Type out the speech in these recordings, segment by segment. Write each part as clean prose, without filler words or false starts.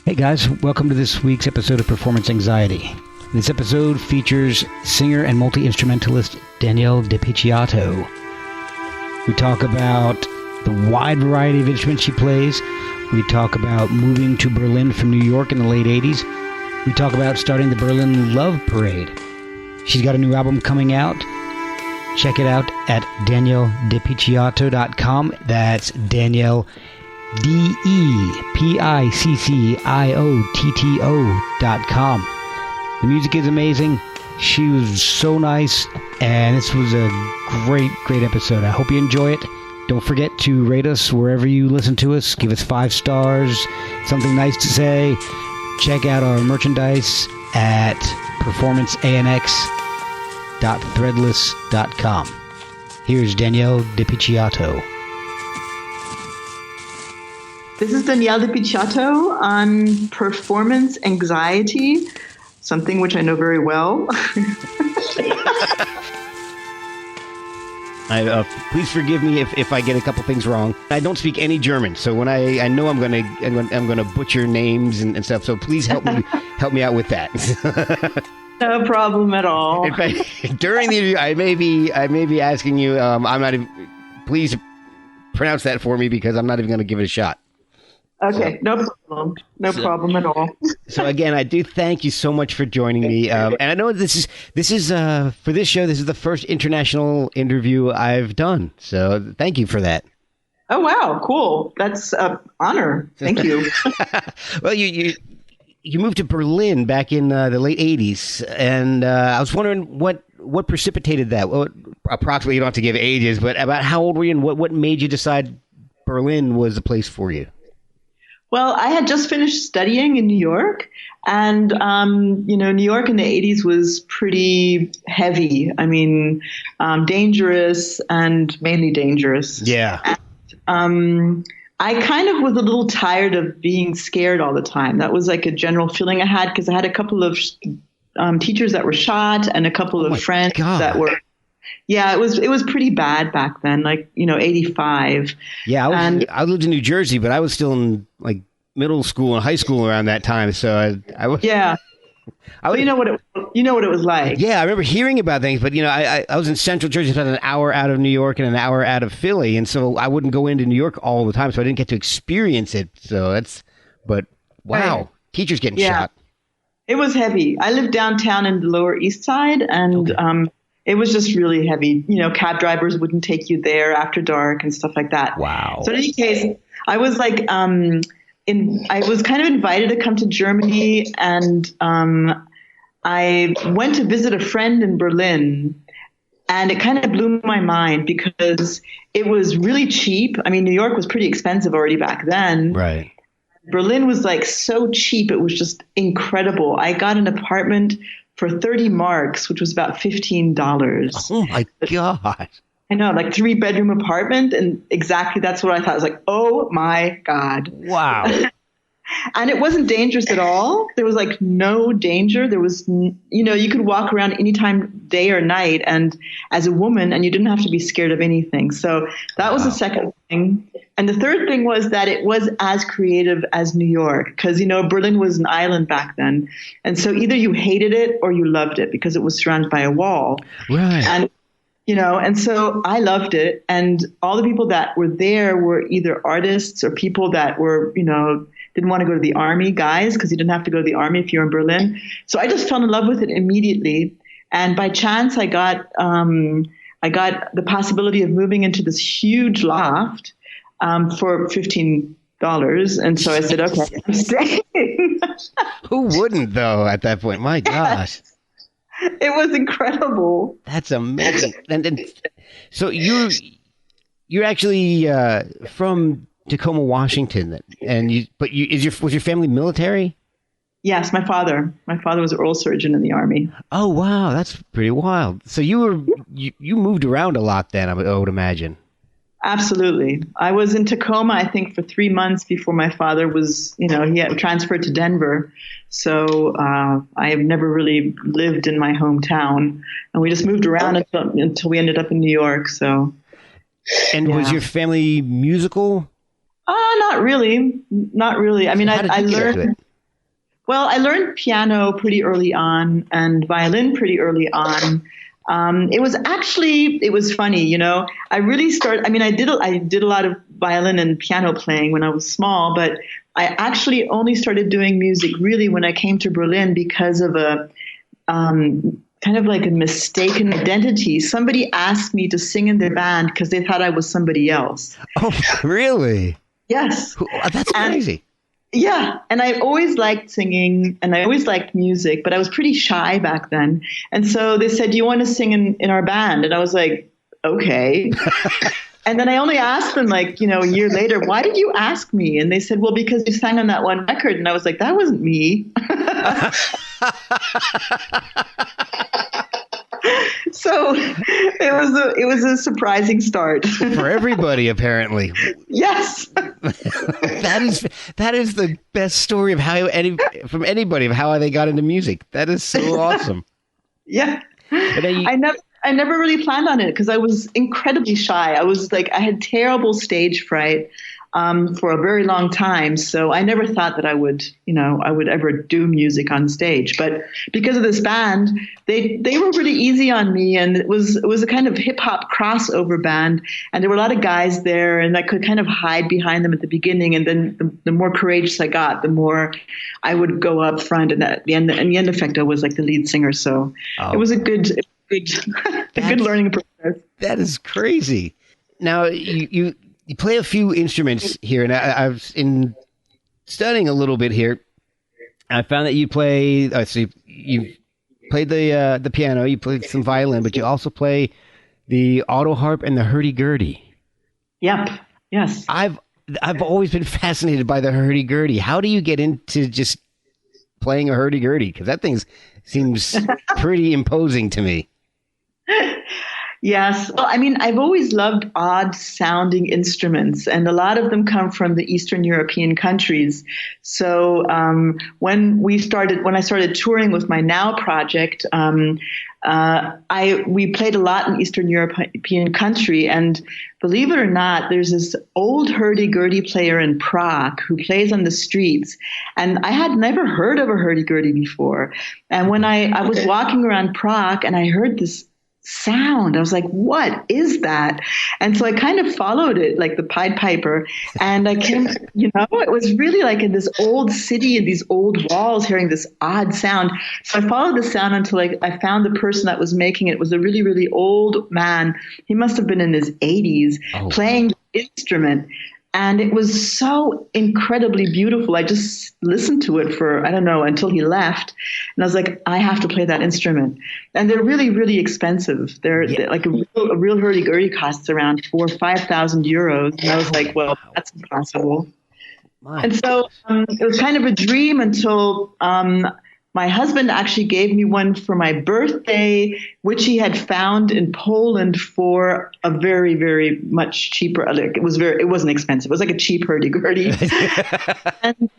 Hey guys, welcome to this week's episode of Performance Anxiety. This episode features singer and multi-instrumentalist Danielle de Picciotto. We talk about the wide variety of instruments she plays. We talk about moving to Berlin from New York in the late 80s. We talk about starting the Berlin Love Parade. She's got a new album coming out. Check it out at daniellepicciotto.com. That's Danielle DEPICCIOTTO.com. The music is amazing. She was so nice, and this was a great episode. I hope you enjoy it. Don't forget to rate us wherever you listen to us. Give us 5 stars, something nice to say. Check out our merchandise at performanceanx.threadless.com. Here's Danielle de Picciotto. This is Danielle de Picciotto on performance anxiety, something which I know very well. Please forgive me if I get a couple things wrong. I don't speak any German, so when I know I'm gonna butcher names and stuff. So please help me out with that. No problem at all. In fact, during the interview, I may be asking you. I'm not even. Please pronounce that for me because I'm not even going to give it a shot. Okay, no problem. No problem at all. So again, I do thank you so much for joining me. And I know this is for this show. This is the first international interview I've done. So thank you for that. Oh wow, cool! That's an honor. Thank you. Well, you moved to Berlin back in the late '80s, and I was wondering what precipitated that. Approximately, you don't have to give ages, but about how old were you, and what made you decide Berlin was the place for you? Well, I had just finished studying in New York, and New York in the 80s was pretty heavy. I mean, dangerous and mainly dangerous. Yeah. And, I kind of was a little tired of being scared all the time. That was like a general feeling I had because I had a couple of teachers that were shot and a couple of friends that were. Yeah, it was pretty bad back then, like, 85. Yeah, I lived in New Jersey, but I was still in like middle school and high school around that time. So I was. Yeah. You know what it was like. Yeah, I remember hearing about things, but I was in Central Jersey, about an hour out of New York and an hour out of Philly, and so I wouldn't go into New York all the time, so I didn't get to experience it. So but wow, right. Teachers getting shot. It was heavy. I lived downtown in the Lower East Side, and it was just really heavy. Cab drivers wouldn't take you there after dark and stuff like that. Wow. So in any case, I was like, I was kind of invited to come to Germany, and I went to visit a friend in Berlin, and it kind of blew my mind because it was really cheap. I mean, New York was pretty expensive already back then. Right. Berlin was like so cheap. It was just incredible. I got an apartment for 30 marks, which was about $15. Oh my God. I know, like 3-bedroom apartment. And exactly that's what I thought. I was like, oh my God. Wow. And it wasn't dangerous at all. There was like no danger. There was, you could walk around anytime, day or night, and as a woman, and you didn't have to be scared of anything. So that was the second thing. And the third thing was that it was as creative as New York, because, Berlin was an island back then. And so either you hated it or you loved it because it was surrounded by a wall. Right. And and so I loved it. And all the people that were there were either artists or people that were, didn't want to go to the army, guys, because you didn't have to go to the army if you were in Berlin. So I just fell in love with it immediately. And by chance, I got the possibility of moving into this huge loft for $15. And so I said, okay, I'm staying. Who wouldn't, though, at that point? My gosh. It was incredible. That's amazing. And so you're actually from Tacoma, Washington, and was your family military? Yes, my father was an oral surgeon in the Army. Oh wow, that's pretty wild. So you moved around a lot then, I would imagine. Absolutely. I was in Tacoma, I think, for 3 months before my father was, he had transferred to Denver. So I have never really lived in my hometown, and we just moved around until we ended up in New York. So. And was your family musical? Not really. I mean, I learned. Well, I learned piano pretty early on and violin pretty early on. It was funny, you know, I did a lot of violin and piano playing when I was small, but I actually only started doing music really when I came to Berlin because of kind of like a mistaken identity. Somebody asked me to sing in their band because they thought I was somebody else. Oh, really? Yes. That's crazy. Yeah. And I always liked singing and I always liked music, but I was pretty shy back then. And so they said, do you want to sing in our band? And I was like, okay. And then I only asked them like, you know, a year later, why did you ask me? And they said, well, because you sang on that one record. And I was like, that wasn't me. So it was a surprising start for everybody, apparently. Yes. that is the best story of from anybody of how they got into music. That is so awesome. Yeah. I never really planned on it because I was incredibly shy. I had terrible stage fright for a very long time. So I never thought that I would ever do music on stage. But because of this band, they were really easy on me, and it was a kind of hip hop crossover band, and there were a lot of guys there, and I could kind of hide behind them at the beginning, and then the more courageous I got, the more I would go up front, and at the end effect, I was like the lead singer. So It was a good learning process. That is crazy. Now you play a few instruments here, and I was in studying a little bit here. I found that you play. So you played the piano, you played some violin, but you also play the auto harp and the hurdy-gurdy. Yep. Yes. I've always been fascinated by the hurdy-gurdy. How do you get into just playing a hurdy-gurdy? Because that thing seems pretty imposing to me. Yes. Well, I mean, I've always loved odd sounding instruments, and a lot of them come from the Eastern European countries. So when I started touring with my Now project, we played a lot in Eastern European country, and believe it or not, there's this old hurdy-gurdy player in Prague who plays on the streets, and I had never heard of a hurdy-gurdy before. And when I was walking around Prague and I heard this sound, I was like, what is that? And so I kind of followed it like the Pied Piper, and I came, it was really like in this old city and these old walls hearing this odd sound. So I followed the sound until I found the person that was making it. It was a really, really old man. He must have been in his 80s playing the instrument. And it was so incredibly beautiful. I just listened to it for, I don't know, until he left. And I was like, I have to play that instrument. And they're really, really expensive. They're like a real hurdy-gurdy costs around 4,000 or 5,000 euros. And I was like, well, that's impossible. And so it was kind of a dream until my husband actually gave me one for my birthday, which he had found in Poland for a very, very much cheaper. Like it wasn't expensive. It was like a cheap hurdy-gurdy. And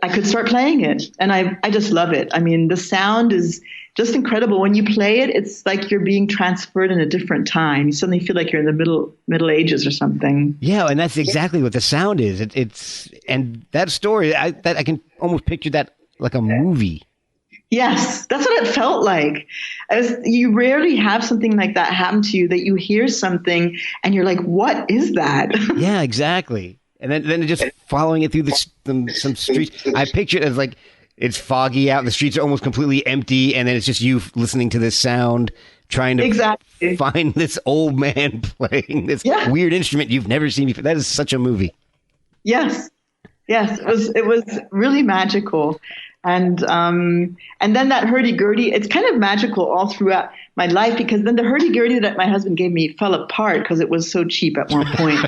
I could start playing it. And I just love it. I mean, the sound is just incredible. When you play it, it's like you're being transferred in a different time. You suddenly feel like you're in the Middle Ages or something. Yeah, and that's exactly what the sound is. And that story, I can almost picture that like a movie. Yes, that's what it felt like. You rarely have something like that happen to you, that you hear something and you're like, what is that? Yeah, exactly. And then just following it through some streets. I picture it as like it's foggy out. The streets are almost completely empty. And then it's just you listening to this sound, trying to find this old man playing this weird instrument you've never seen before. That is such a movie. Yes. It was really magical. And then that hurdy-gurdy, it's kind of magical all throughout my life, because then the hurdy-gurdy that my husband gave me fell apart because it was so cheap at one point.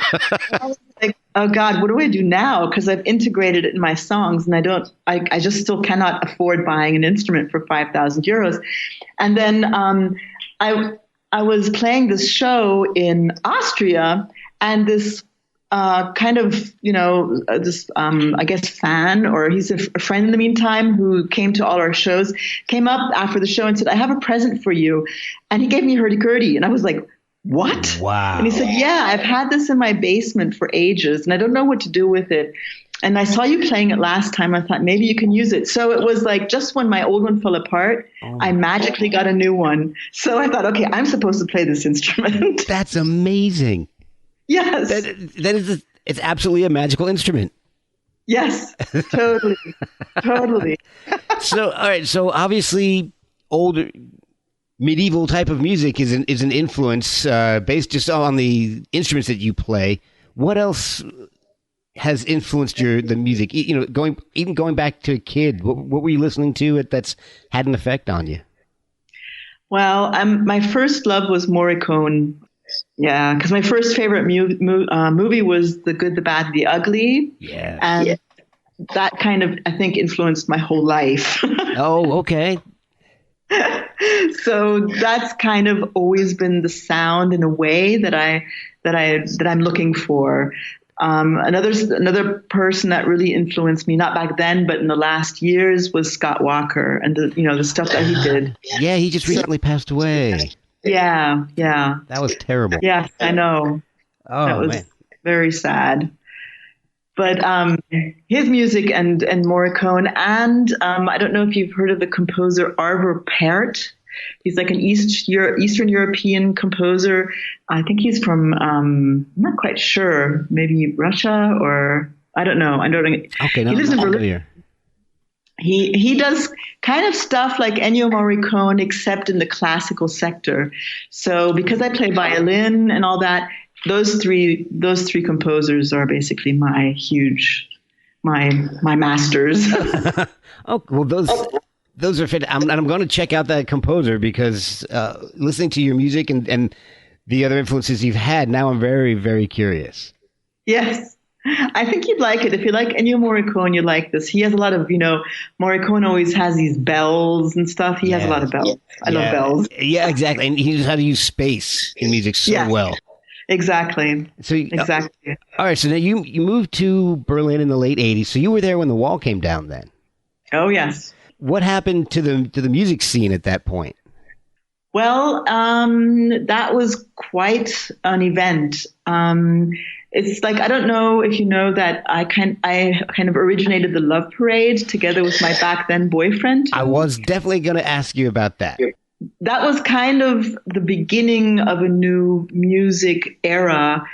I was like, oh God, what do I do now? Because I've integrated it in my songs, and I just still cannot afford buying an instrument for 5,000 euros. And then I was playing this show in Austria, and this kind of, this, I guess, fan, or he's a friend in the meantime who came to all our shows, came up after the show and said, I have a present for you. And he gave me hurdy-gurdy. And I was like, what? Wow. And he said, yeah, I've had this in my basement for ages and I don't know what to do with it. And I saw you playing it last time. I thought maybe you can use it. So it was like just when my old one fell apart, I magically got a new one. So I thought, okay, I'm supposed to play this instrument. That's amazing. Yes. It's absolutely a magical instrument. Yes, totally. Totally. So, all right. So obviously older medieval type of music is an influence based just on the instruments that you play. What else has influenced the music? You know, going back to a kid, what were you listening to that's had an effect on you? Well, my first love was Morricone. Yeah, because my first favorite movie was The Good, the Bad, the Ugly. Yeah. And that kind of, I think, influenced my whole life. Oh, okay. So that's kind of always been the sound in a way that I'm looking for. Another person that really influenced me, not back then, but in the last years, was Scott Walker and the stuff that he did. Yeah, he just recently passed away. Yeah. That was terrible. Yes, I know. Oh, that was man. very sad. But his music and Morricone, and I don't know if you've heard of the composer Arvo Pärt. He's like an Eastern European composer. I think he's from, I'm not quite sure, maybe Russia or I don't know. Okay, no, he lives in Berlin. He does kind of stuff like Ennio Morricone, except in the classical sector. So because I play violin and all that, those three composers are basically my masters. Oh, well, those are fit. I'm going to check out that composer because listening to your music and the other influences you've had, now I'm very, very curious. Yes. I think you'd like it. If you like Ennio Morricone, you like this. He has a lot of, Morricone always has these bells and stuff. He has a lot of bells. I love bells. Yeah, exactly. And he knows how to use space in music so well. Exactly. So exactly. All right. So now you moved to Berlin in the late 80s. So you were there when the wall came down then. Oh, yes. What happened to the music scene at that point? Well, that was quite an event. It's like, I don't know if you know that I kind of originated the Love Parade together with my back then boyfriend. I was definitely going to ask you about that. That was kind of the beginning of a new music era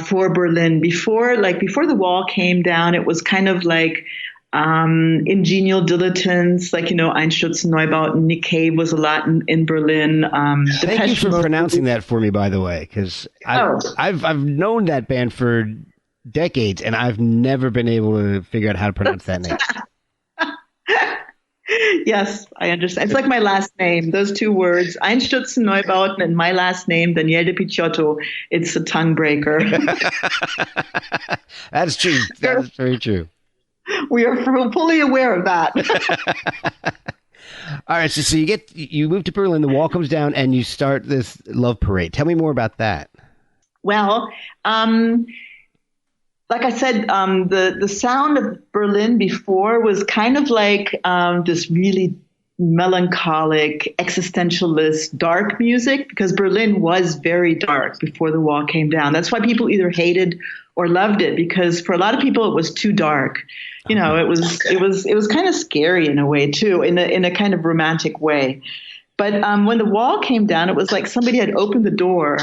for Berlin. Before the wall came down, it was kind of like ingenial dilettantes, like, Einstürzende Neubauten. Nick Cave was a lot in Berlin. Thank you for pronouncing that for me, by the way, because I've known that band for decades, and I've never been able to figure out how to pronounce that name. Yes, I understand. It's like my last name. Those two words, Einstürzende Neubauten, and my last name, Danielle de Picciotto. It's a tongue breaker. That's true. That's very true. We are fully aware of that. All right, so you move to Berlin, the wall comes down, and you start this Love Parade. Tell me more about that. Well, like I said, the sound of Berlin before was kind of like this really melancholic, existentialist, dark music, because Berlin was very dark before the wall came down. That's why people either hated or loved it, because for a lot of people it was too dark. It was kind of scary in a way too, in a kind of romantic way. But when the wall came down, it was like somebody had opened the door.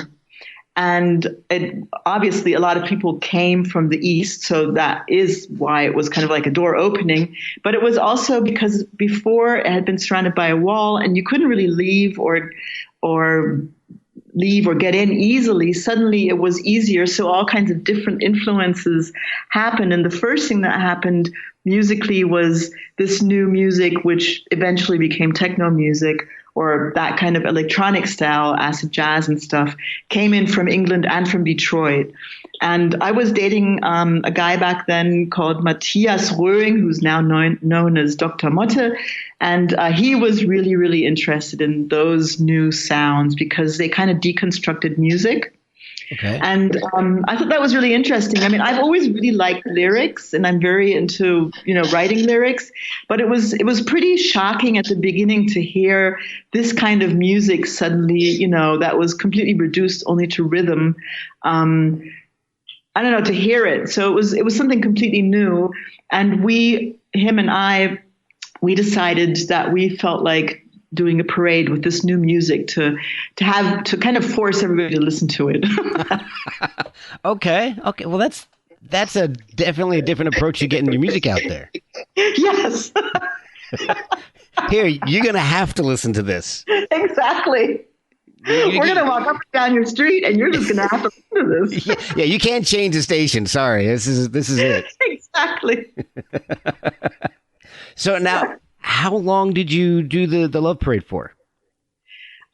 And obviously a lot of people came from the East, so that is why it was kind of like a door opening. But it was also because before it had been surrounded by a wall and you couldn't really leave or get in easily. Suddenly it was easier, so all kinds of different influences happened. And the first thing that happened musically was this new music, which eventually became techno music, or that kind of electronic style, acid jazz and stuff, came in from England and from Detroit. And I was dating a guy back then called Matthias Röhring, who's now known as Dr. Motte. And he was really, really interested in those new sounds because they kind of deconstructed music. Okay. And I thought that was really interesting. I mean, I've always really liked lyrics, and I'm very into, writing lyrics. But it was pretty shocking at the beginning to hear this kind of music suddenly, that was completely reduced only to rhythm, I don't know, to hear it. So it was something completely new. And him and I, we decided that we felt like doing a parade with this new music to kind of force everybody to listen to it. Okay. Well, that's definitely a different approach to getting your music out there. Yes. Here, you're going to have to listen to this. Exactly. We're going to walk up and down your street, and you're just going to have to listen to this. Yeah, you can't change the station. Sorry, this is it. Exactly. So now, how long did you do the Love Parade for?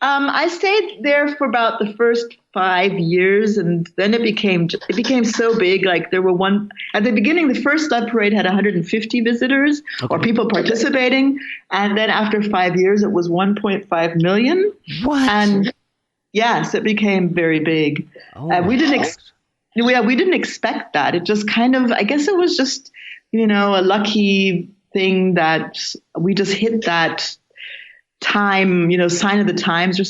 I stayed there for about the first 5 years, and then it became so big. Like there were at the beginning, the first Love Parade had 150 visitors or people participating, and then after 5 years, it was 1.5 million. What? And yes, it became very big. We didn't expect that. It just kind of, I guess it was just, a lucky thing that we just hit that time, sign of the times or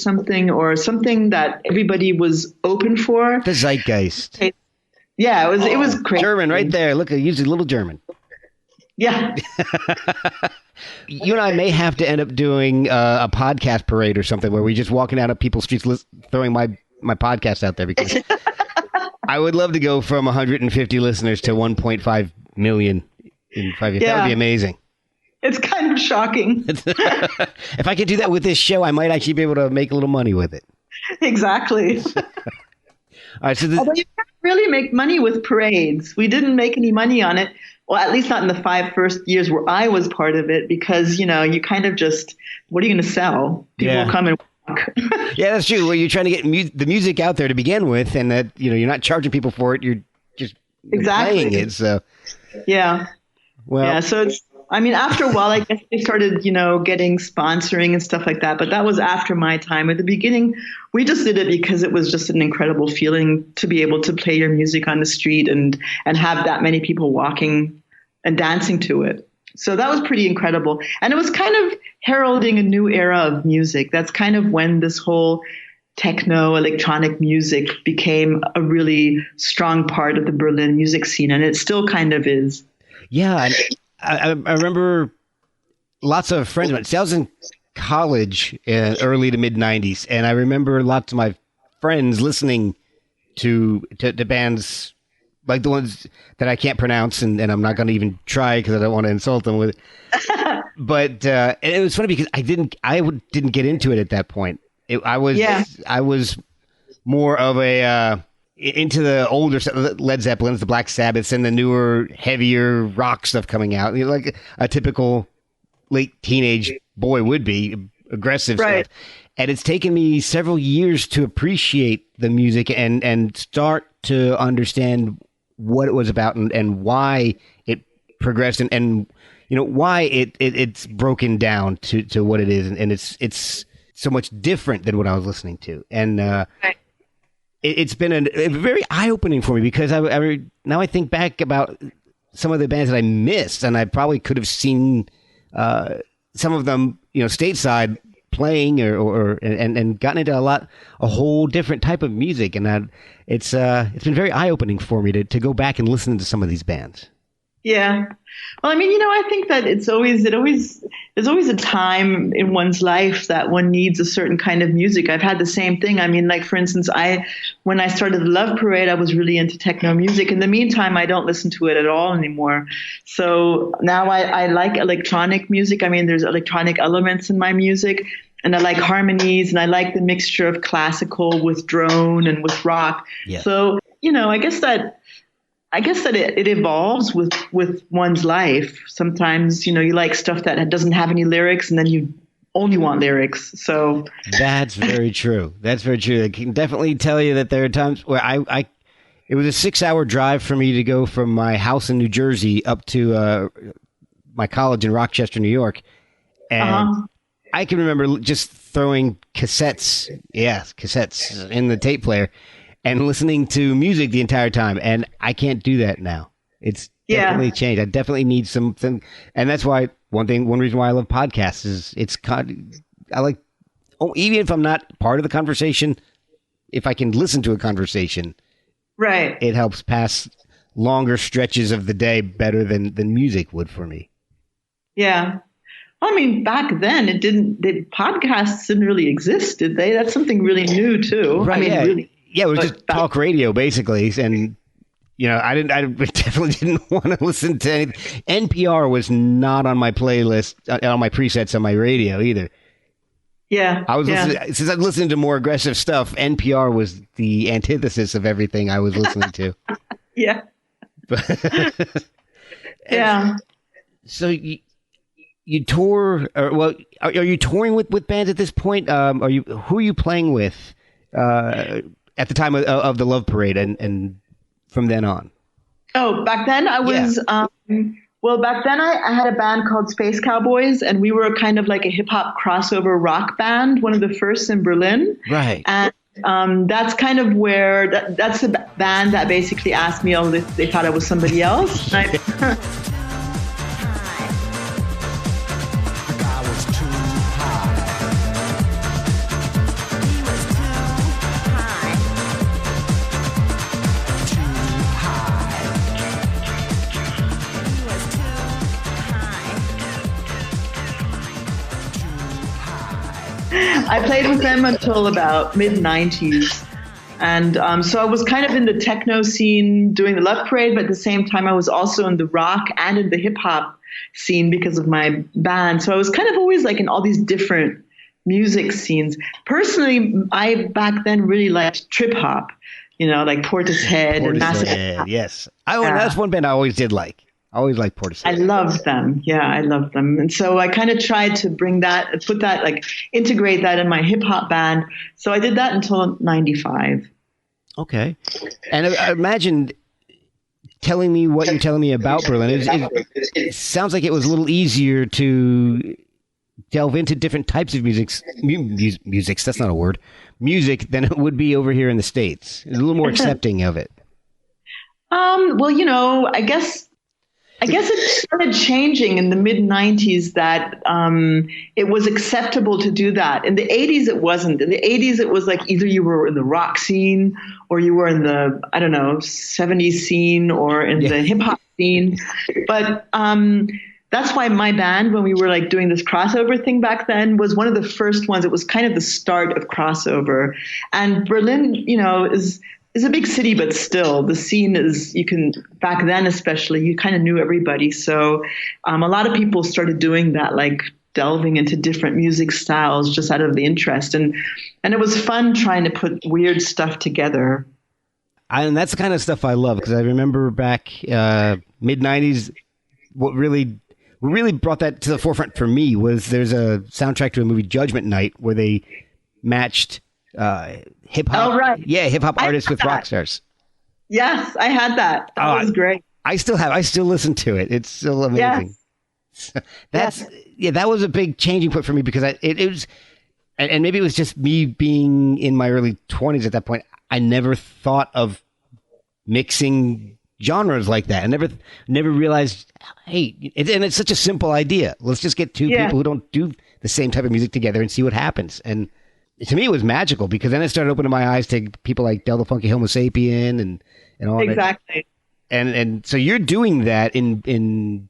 something that everybody was open for. The zeitgeist. Yeah, it was crazy. German right there. Look, I used a little German. Yeah. You and I may have to end up doing a podcast parade or something where we just walking down people's streets throwing my podcast out there, because I would love to go from 150 listeners to 1.5 million in 5 years. Yeah. That would be amazing. It's kind of shocking. If I could do that with this show, I might actually be able to make a little money with it. Exactly. All right, so although you can't really make money with parades. We didn't make any money on it. Well, at least not in the 5 first years where I was part of it, because, you kind of just, what are you going to sell? People will come and walk. Yeah, that's true. Well, you're trying to get the music out there to begin with, and that, you're not charging people for it. You're just playing it. So, yeah. Well, yeah. So after a while, I guess they started, getting sponsoring and stuff like that. But that was after my time. At the beginning, we just did it because it was just an incredible feeling to be able to play your music on the street and have that many people walking and dancing to it. So that was pretty incredible. And it was kind of heralding a new era of music. That's kind of when this whole techno electronic music became a really strong part of the Berlin music scene. And it still kind of is. Yeah. I remember lots of friends of mine. I was in college in early to mid 90s, and I remember lots of my friends listening to bands like the ones that I can't pronounce, and I'm not going to even try because I don't want to insult them with it. But and it was funny because I didn't get into it at that point. I was more of a into the older Led Zeppelins, the Black Sabbaths, and the newer, heavier rock stuff coming out. Like a typical late teenage boy would be, aggressive stuff. And it's taken me several years to appreciate the music and start to understand what it was about and why it progressed and why it's broken down to what it is. And it's so much different than what I was listening to. And, it's been a very eye-opening for me because now I think back about some of the bands that I missed, and I probably could have seen some of them, stateside playing or gotten into a whole different type of music, and it's been very eye-opening for me to go back and listen to some of these bands. Yeah. Well, I think that there's always a time in one's life that one needs a certain kind of music. I've had the same thing. Like, for instance, when I started the Love Parade, I was really into techno music. In the meantime, I don't listen to it at all anymore. So now I like electronic music. There's electronic elements in my music, and I like harmonies, and I like the mixture of classical with drone and with rock. Yeah. So, I guess that it evolves with one's life. Sometimes, you like stuff that doesn't have any lyrics, and then you only want lyrics. So that's very true. That's very true. I can definitely tell you that there are times where it was a 6-hour drive for me to go from my house in New Jersey up to my college in Rochester, New York. And I can remember just throwing cassettes in the tape player and listening to music the entire time. And I can't do that now. It's definitely changed. I definitely need something. And that's why one reason why I love podcasts is I like, even if I'm not part of the conversation, if I can listen to a conversation, Right. it helps pass longer stretches of the day better than music would for me. Yeah. I mean, back then the podcasts didn't really exist, did they? That's something really new too. Right. I mean, Yeah. really. Yeah. It was just talk radio basically. And, I definitely didn't want to listen to anything. NPR was not on my playlist, on my presets on my radio either. Yeah. I was listening, since I'm listening to more aggressive stuff, NPR was the antithesis of everything I was listening to. Yeah. Yeah. So you tour, are you touring with bands at this point? Who are you playing with at the time of the Love Parade and from then on? Oh, back then I was, back then I had a band called Space Cowboys, and we were kind of like a hip hop crossover rock band, one of the first in Berlin. Right. And that's kind of where, that's the band that basically asked me, they thought I was somebody else. I played with them until about mid-90s. And so I was kind of in the techno scene doing the Love Parade, but at the same time I was also in the rock and in the hip-hop scene because of my band. So I was kind of always like in all these different music scenes. Personally, I back then really liked trip-hop, like Portishead and Massive. Yes. That's one band I always did like. I always liked Portishead. I loved them. Yeah, I loved them. And so I kind of tried to integrate that in my hip hop band. So I did that until 95. Okay. And I imagine telling me what you're telling me about Berlin. It sounds like it was a little easier to delve into different types of musics. That's not a word. Music than it would be over here in the States. It's a little more accepting of it. I guess it started changing in the mid-90s that it was acceptable to do that. In the 80s, it wasn't. In the 80s, it was like either you were in the rock scene or you were in the, 70s scene or in the hip-hop scene. But that's why my band, when we were like doing this crossover thing back then, was one of the first ones. It was kind of the start of crossover. And Berlin, is a big city, but still the scene is, back then especially, you kind of knew everybody. So a lot of people started doing that, like delving into different music styles just out of the interest. And it was fun trying to put weird stuff together. And that's the kind of stuff I love, because I remember back mid-90s, what really brought that to the forefront for me was there's a soundtrack to a movie, Judgment Night, where they matched hip hop. Oh, right. Yeah, hip hop artists with rock stars. Yes, I had that. That was great. I still listen to it. It's still amazing. Yes. That was a big changing point for me, because it was, and maybe it was just me being in my early 20s at that point. I never thought of mixing genres like that. I never realized, hey, and it's such a simple idea. Let's just get two people who don't do the same type of music together and see what happens. And to me, it was magical, because then it started opening my eyes to people like Del the Funky Homo Sapien and all that. Exactly. And so you're doing that in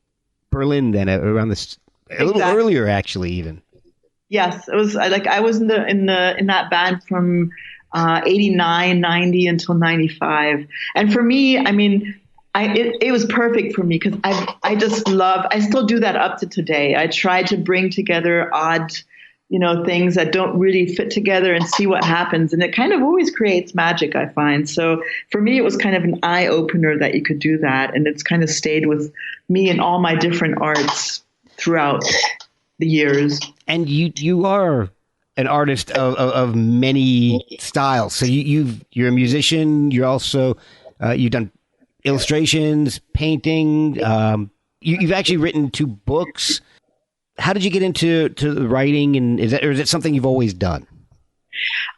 Berlin then, around this a little earlier, actually, even. Yes, it was like I was in that band from 89, 90 until 95, and for me, I mean, it was perfect for me, because I still do that up to today. I try to bring together odd things that don't really fit together and see what happens. And it kind of always creates magic, I find. So for me, it was kind of an eye opener that you could do that. And it's kind of stayed with me in all my different arts throughout the years. And you are an artist of many styles. So you're a musician. You're also, you've done illustrations, painting. You've actually written 2 books. How did you get into writing, and is it something you've always done?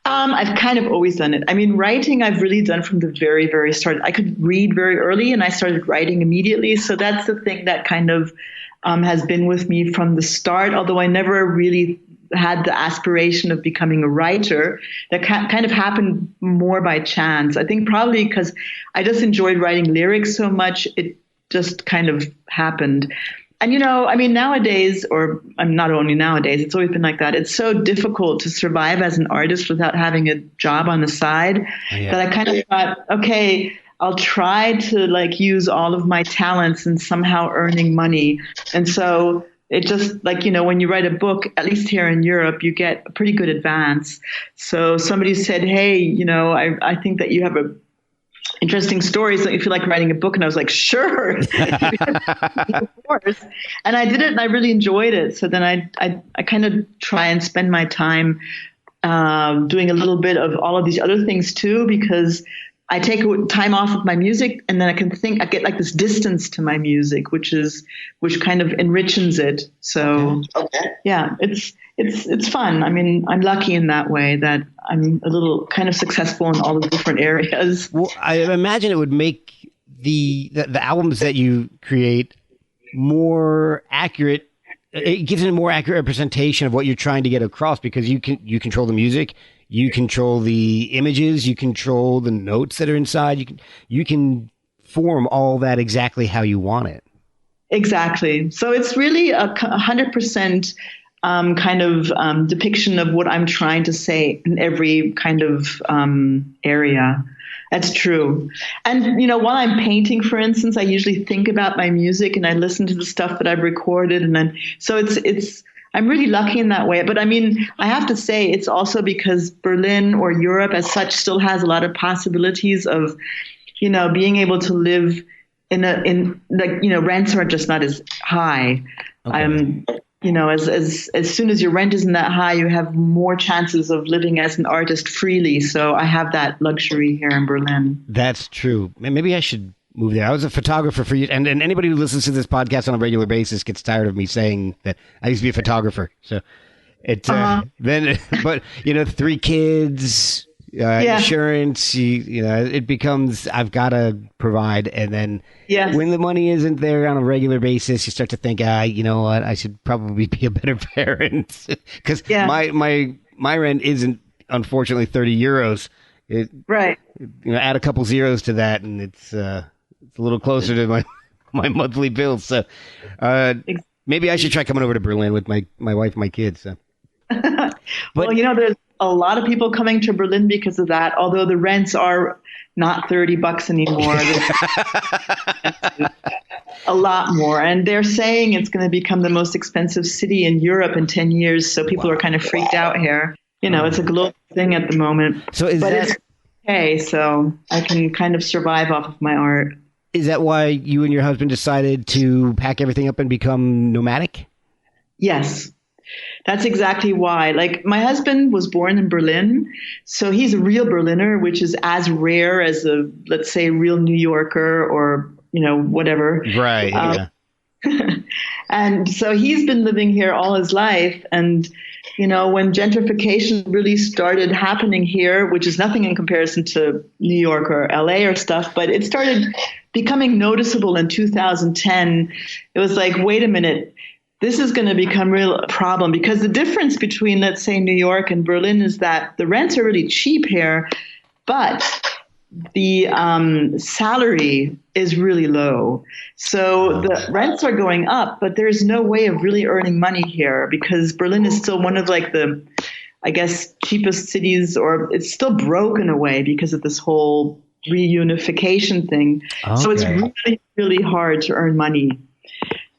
I've kind of always done it. I mean, writing I've really done from the very, very start. I could read very early, and I started writing immediately. So that's the thing that kind of has been with me from the start, although I never really had the aspiration of becoming a writer, that kind of happened more by chance. I think probably because I just enjoyed writing lyrics so much, it just kind of happened. And, I mean, nowadays, or not only nowadays, it's always been like that. It's so difficult to survive as an artist without having a job on the side that I kind of thought, okay, I'll try to use all of my talents and somehow earning money. And so it just when you write a book, at least here in Europe, you get a pretty good advance. So somebody said, hey, I think that you have a interesting stories. Don't you feel like writing a book? And I was like, sure, of course. And I did it, and I really enjoyed it. So then I kind of try and spend my time doing a little bit of all of these other things too, because I take time off of my music, and then I get this distance to my music, which kind of enriches it. So yeah, it's fun. I mean, I'm lucky in that way that I'm a little kind of successful in all the different areas. Well, I imagine it would make the albums that you create more accurate. It gives it a more accurate representation of what you're trying to get across, because you control the music, you control the images, you control the notes that are inside. You can form all that exactly how you want it. Exactly. So it's really 100% kind of depiction of what I'm trying to say in every kind of area. That's true. And, while I'm painting, for instance, I usually think about my music and I listen to the stuff that I've recorded. And then, so I'm really lucky in that way. But I mean, I have to say it's also because Berlin or Europe as such still has a lot of possibilities of, being able to live rents are just not as high. Okay. As soon as your rent isn't that high, you have more chances of living as an artist freely. So I have that luxury here in Berlin. That's true. Maybe I should move there. I was a photographer for years, and anybody who listens to this podcast on a regular basis gets tired of me saying that I used to be a photographer. So then, but 3 kids, insurance, it becomes, I've got to provide. And then when the money isn't there on a regular basis, you start to think, you know what, I should probably be a better parent, because my rent isn't, unfortunately, 30 euros. Right. Add a couple zeros to that, and it's a little closer to my monthly bills. So maybe I should try coming over to Berlin with my wife and my kids. So. Well, there's a lot of people coming to Berlin because of that, although the rents are not $30 anymore. A lot more. And they're saying it's going to become the most expensive city in Europe in 10 years. So people are kind of freaked out here. It's a global thing at the moment. So it's okay. So I can kind of survive off of my art. Is that why you and your husband decided to pack everything up and become nomadic? Yes. That's exactly why. My husband was born in Berlin, so he's a real Berliner, which is as rare as let's say, real New Yorker or, whatever. Right. And so he's been living here all his life. And, when gentrification really started happening here, which is nothing in comparison to New York or LA or stuff, but it started becoming noticeable in 2010. It was like, wait a minute. This is going to become a real problem, because the difference between, let's say, New York and Berlin is that the rents are really cheap here, but the salary is really low. So the rents are going up, but there's no way of really earning money here, because Berlin is still one of the, I guess, cheapest cities, or it's still broke in a way because of this whole reunification thing. Okay. So it's really, really hard to earn money.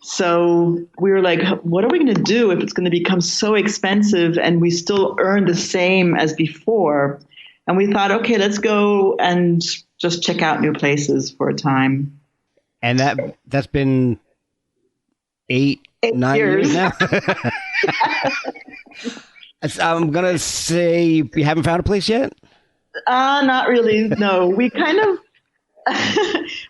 So we were like, what are we going to do if it's going to become so expensive and we still earn the same as before? And we thought, okay, let's go and just check out new places for a time. And that's been 9 years now. I'm going to say you haven't found a place yet? Not really. No, we kind of,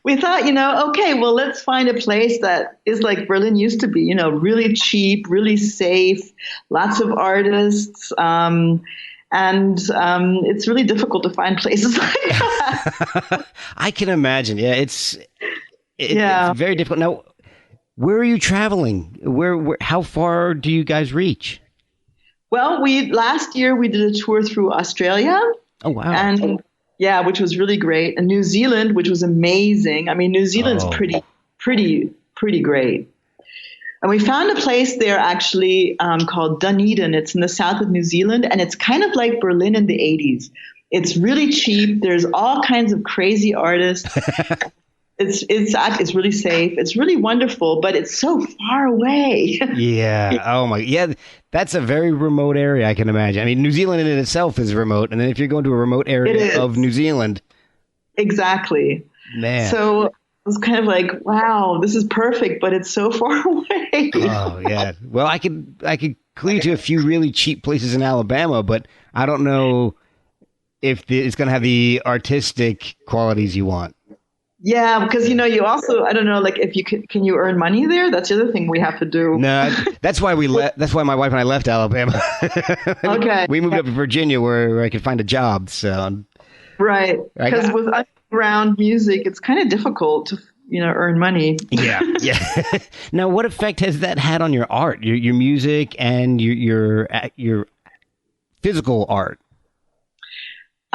we thought, okay, well, let's find a place that is like Berlin used to be, really cheap, really safe, lots of artists. And it's really difficult to find places like that. I can imagine. Yeah, it's very difficult. Now, where are you traveling? How far do you guys reach? Well, last year we did a tour through Australia. Oh, wow. And yeah, which was really great. And New Zealand, which was amazing. I mean, New Zealand's pretty great. And we found a place there actually called Dunedin. It's in the south of New Zealand, and it's kind of like Berlin in the 80s. It's really cheap. There's all kinds of crazy artists. It's really safe. It's really wonderful, but it's so far away. Yeah. Oh my. Yeah. That's a very remote area, I can imagine. I mean, New Zealand in itself is remote, and then if you're going to a remote area of New Zealand, exactly. Man. So it was kind of like, wow, this is perfect, but it's so far away. Oh yeah. Well, I could clue you to a few really cheap places in Alabama, but I don't know if it's going to have the artistic qualities you want. Yeah, because you also, I don't know, like if you can you earn money there? That's the other thing we have to do. No, that's why we left. That's why my wife and I left Alabama. Okay. We moved up to Virginia where I could find a job. So right, because with underground music, it's kind of difficult to earn money. Yeah. Now, what effect has that had on your art, your music, and your physical art?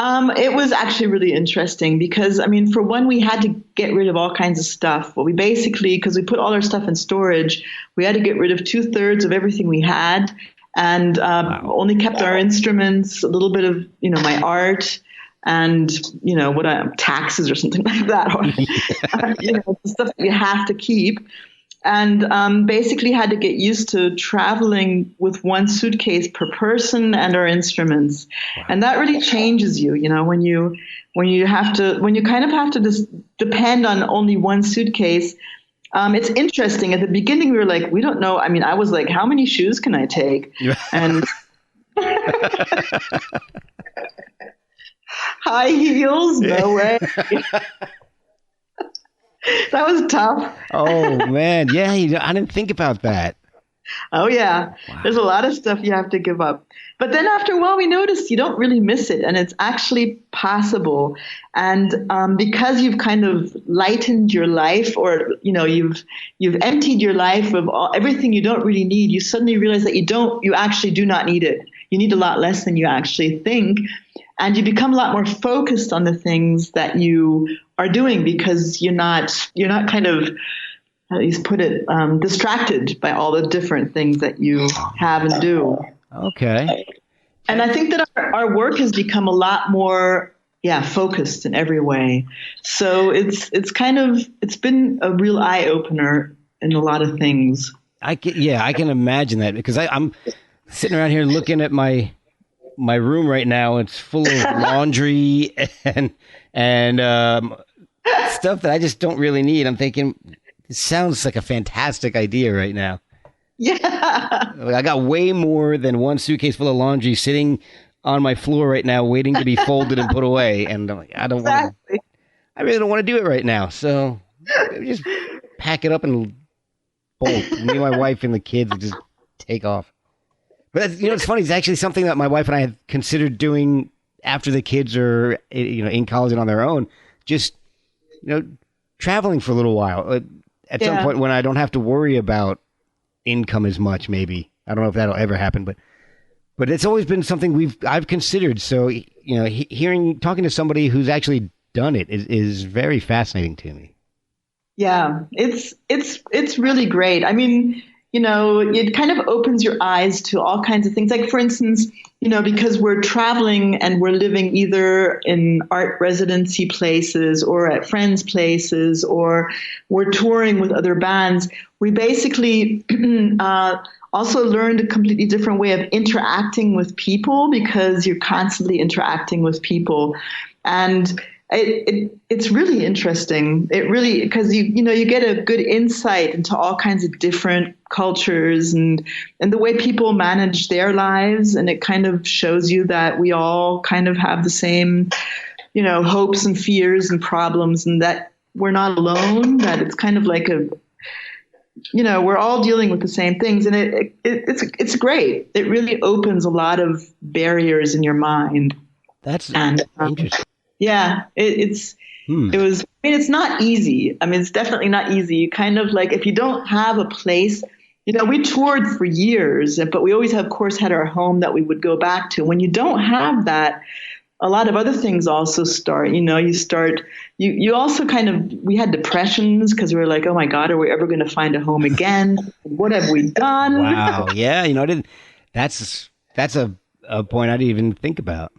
It was actually really interesting because, I mean, for one, we had to get rid of all kinds of stuff. Well, we basically, because we put all our stuff in storage, we had to get rid of 2/3 of everything we had, and only kept our instruments, a little bit of, my art, and taxes or something like that, or the stuff that you have to keep. And basically had to get used to traveling with one suitcase per person and our instruments. Wow. And that really changes you, when you kind of have to just depend on only one suitcase. It's interesting. At the beginning, we were like, we don't know. I mean, I was like, how many shoes can I take? And high heels? No way. That was tough. Oh, man. Yeah, I didn't think about that. Oh, yeah. Wow. There's a lot of stuff you have to give up. But then after a while, we noticed you don't really miss it. And it's actually possible. And because you've kind of lightened your life, or, you've emptied your life of everything you don't really need, you suddenly realize that you actually do not need it. You need a lot less than you actually think. And you become a lot more focused on the things that you are doing because you're not kind of, at least put it, distracted by all the different things that you have and do. Okay. And I think that our work has become a lot more, focused in every way. So it's been a real eye opener in a lot of things. I can imagine that because I'm sitting around here looking at my room right now. It's full of laundry and stuff that I just don't really need. I'm thinking, it sounds like a fantastic idea right now. Yeah. I got way more than one suitcase full of laundry sitting on my floor right now, waiting to be folded and put away. And I'm like, I really don't want to do it right now. So just pack it up and bolt. Me and my wife and the kids just take off. But it's funny. It's actually something that my wife and I have considered doing after the kids are, in college and on their own. Just, traveling for a little while. At some point when I don't have to worry about income as much, maybe. I don't know if that'll ever happen, but it's always been something I've considered. So, talking to somebody who's actually done it is very fascinating to me. Yeah, it's really great. I mean, it kind of opens your eyes to all kinds of things. Like, for instance, because we're traveling and we're living either in art residency places or at friends' places, or we're touring with other bands, we basically also learned a completely different way of interacting with people because you're constantly interacting with people. And it's really interesting. It really, because you get a good insight into all kinds of different cultures and the way people manage their lives, and it kind of shows you that we all kind of have the same, hopes and fears and problems, and that we're not alone. That it's kind of like we're all dealing with the same things, and it's great. It really opens a lot of barriers in your mind. That's interesting. Yeah, it was, it's not easy. I mean, it's definitely not easy. You kind of like, if you don't have a place, We toured for years, but we always, of course, had our home that we would go back to. When you don't have that, a lot of other things also start. You also we had depressions because we were like, oh my God, are we ever going to find a home again? What have we done? Wow. Yeah. I didn't, that's a point I didn't even think about.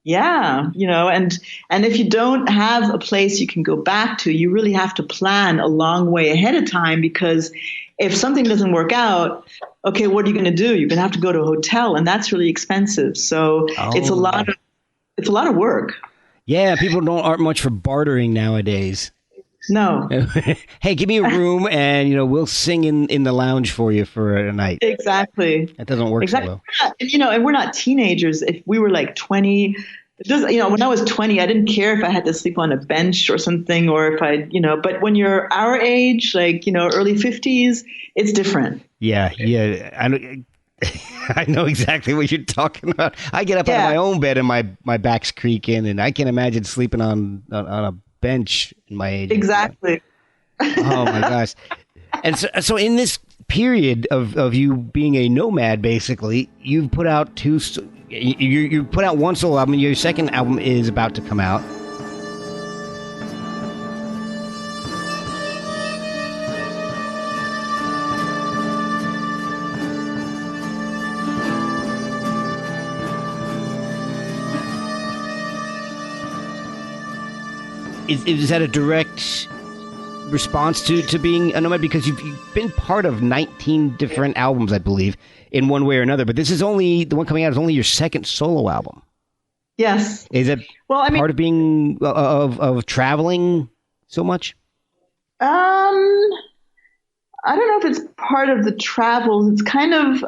Yeah. And if you don't have a place you can go back to, you really have to plan a long way ahead of time, because if something doesn't work out, okay, what are you going to do? You're going to have to go to a hotel, and that's really expensive. So it's a lot of work. Yeah, people aren't much for bartering nowadays. No. Hey, give me a room, and we'll sing in the lounge for you for a night. Exactly. That doesn't work so well. And we're not teenagers. If we were like 20, when I was 20, I didn't care if I had to sleep on a bench or something, or if but when you're our age, like, early 50s, it's different. Yeah. I know exactly what you're talking about. I get up out of my own bed and my back's creaking, and I can't imagine sleeping on a bench in my age. Exactly. Oh my gosh. And so in this period of you being a nomad, basically, you've put out you put out one solo album. Your second album is about to come out. Is that a direct response to being a nomad? Because you've been part of 19 different albums, I believe, in one way or another. But this is the one coming out is only your second solo album. Yes. Is it part of being of traveling so much? I don't know if it's part of the travels. It's kind of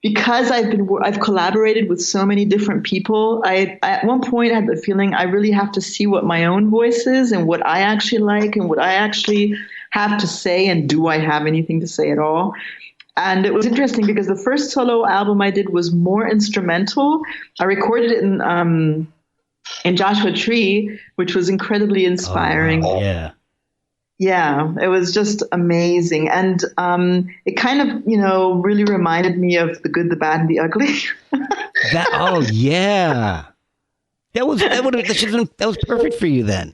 because I've collaborated with so many different people. I at one point had the feeling I really have to see what my own voice is and what I actually like and what I actually have to say, and do I have anything to say at all? And it was interesting because the first solo album I did was more instrumental. I recorded it in Joshua Tree, which was incredibly inspiring. Oh, yeah. Yeah, it was just amazing. And it kind of, really reminded me of The Good, the Bad, and the Ugly. Yeah. That was perfect for you then.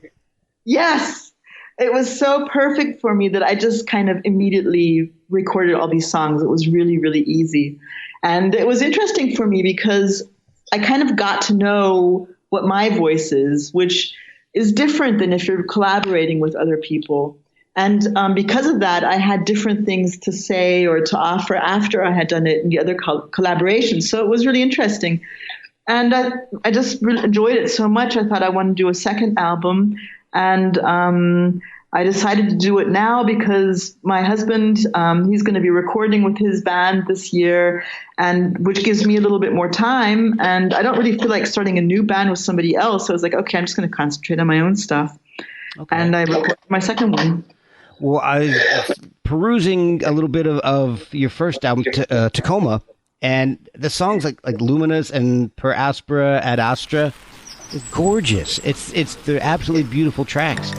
Yes. It was so perfect for me that I just kind of immediately recorded all these songs. It was really, really easy. And it was interesting for me because I kind of got to know what my voice is, which is different than if you're collaborating with other people. And because of that, I had different things to say or to offer after I had done it in the other collaborations. So it was really interesting. And I just really enjoyed it so much. I thought I wanted to do a second album. And I decided to do it now because my husband, he's going to be recording with his band this year, and which gives me a little bit more time. And I don't really feel like starting a new band with somebody else. So I was like, okay, I'm just going to concentrate on my own stuff. Okay. And I recorded my second one. Well, I was perusing a little bit of your first album, Tacoma, and the songs like Luminous and Per Aspera ad Astra, it's gorgeous. They're absolutely beautiful tracks.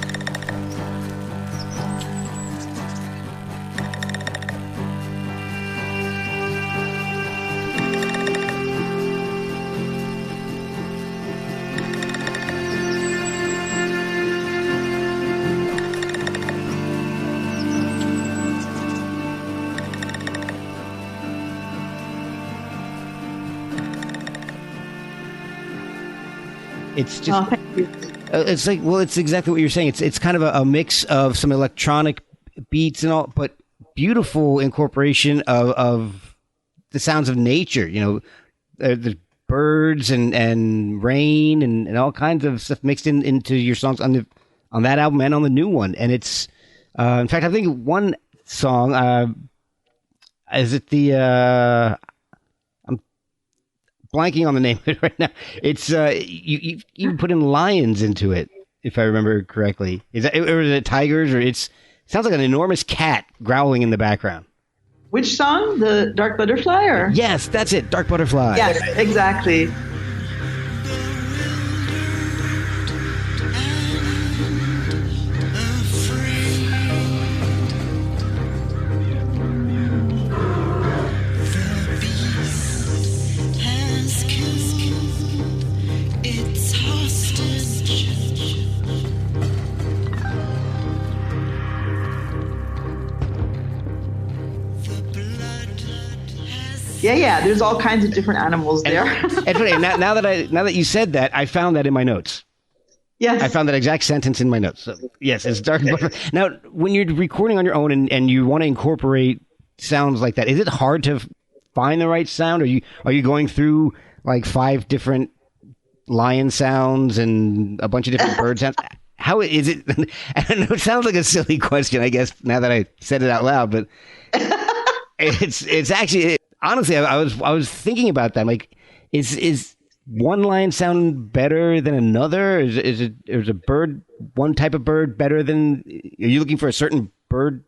It's just, it's like, well, it's exactly what you're saying. It's kind of a mix of some electronic beats and all, but beautiful incorporation of the sounds of nature, the birds and rain and all kinds of stuff mixed into your songs on that album and on the new one. And it's, in fact, I think one song, is it the, blanking on the name of it right now. It's you even put in lions into it, if I remember correctly. Is it tigers, or it sounds like an enormous cat growling in the background? Which song? The Dark Butterfly, or? Yes, that's it. Dark Butterfly. Yes, exactly. Yeah. There's all kinds of different animals there. And funny, now that you said that, I found that in my notes. Yes. I found that exact sentence in my notes. So, yes, it's dark. Now, when you're recording on your own and you want to incorporate sounds like that, is it hard to find the right sound? Are you going through like 5 different lion sounds and a bunch of different bird sounds? How is it? I know it sounds like a silly question, I guess, now that I said it out loud, but it's actually, honestly, I was thinking about that. Like, is one lion sound better than another? Is a bird, one type of bird better than, are you looking for a certain bird